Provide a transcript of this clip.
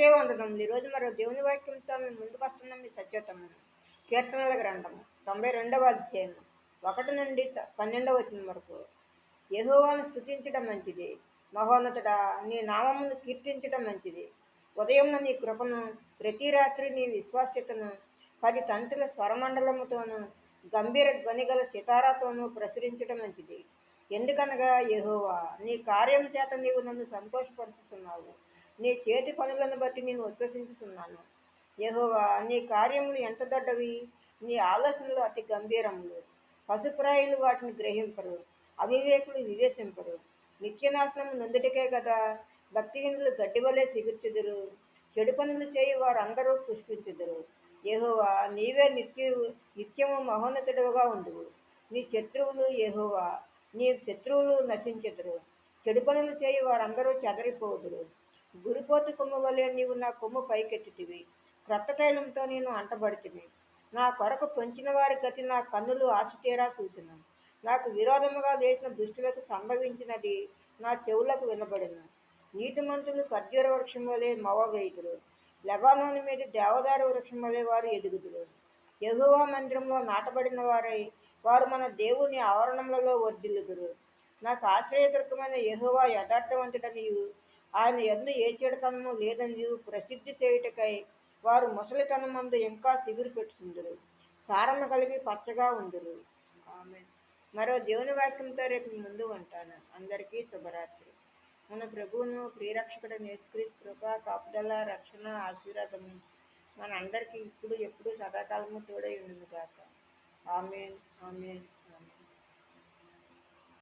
అందరికీ వందనములు. ఈరోజు మరో దేవుని వాక్యంతో మేము ముందుకు వస్తున్నాం. మీ సత్యోత్తమం కీర్తనల గ్రంథము 92వ అధ్యాయం 1 నుండి 12వ వచనం వరకు. యెహోవాను స్తుతించడం మంచిది, మహోన్నతుడా నీ నామమును కీర్తించడం మంచిది. ఉదయంలో నీ కృపను, ప్రతి రాత్రి నీ విశ్వాస్యతను 10 తంతుల స్వరమండలముతోనూ గంభీర ధ్వని గల సితారాతోనూ ప్రచురించడం మంచిది. ఎందుకనగా యెహోవా నీ కార్యం చేత నీవు నన్ను సంతోషపరుచుతున్నావు. నీ చేతి పనులను బట్టి నేను ఉచ్చసించుచున్నాను. యెహోవా నీ కార్యములు ఎంత దొడ్డవి, నీ ఆలోచనలు అతి గంభీరములు. పశుప్రాయులు వాటిని గ్రహింపరు, అవివేకులు వివేశింపరు. నిత్యనాశనము నొందుటికే కదా భక్తిహీనులు గడ్డివలే సిగుర్చుదురు. చెడు పనులు చేయి వారందరూ పుష్పించుదురు. యెహోవా నీవే నిత్యము మహోన్నతుడుగా ఉండువు. నీ శత్రువులు యెహోవా నీ శత్రువులు నశించెదరు. చెడు పనులు చేయి వారందరూ చెదరిపోదురు. గురిపోతు కొమ్ము వలె నీవు నా కొమ్ము పైకెత్తితివి. క్రొత్త తైలంతో నేను అంటబడితిని. నా కొరకు పొంచిన వారి గతి నా కన్నులు ఆశతీరా చూసినాను. నాకు విరోధముగా లేచిన దుష్టులకు సంభవించినది నా చెవులకు వినబడిన. నీతిమంతులు ఖర్జూర వృక్షం వలె మవ్వవేయుదురు. లెబానోను మీద దేవదారు వృక్షం వలె వారు ఎదుగుదురు. యెహోవా మందిరంలో నాటబడిన వారై వారు మన దేవుని ఆవరణములలో వర్ధిల్లుదురు. నాకు ఆశ్రయదుర్గమైన యెహోవా యథార్థవంతుడనియు ఆయన యందు ఏ చెడుతనము లేదనియు ప్రసిద్ధి చేయుటకై వారు ముసలితనమందు ఇంకా చిగురు పెట్టుచుందురు. సారము కలిగి పచ్చగా ఉందురు. ఆమె మరో దేవుని వాక్యంతో రేపు ముందు ఉంటాను. అందరికీ శుభరాత్రి. మన ప్రభువును ప్రియరక్షకుడు యేసుక్రీస్తు కృప, కాపుదల, రక్షణ, ఆశీర్వాదము మన అందరికీ ఇప్పుడు ఎప్పుడు సదాకాలము తోడై ఉండును గాక. ఆమేన్. ఆమేన్.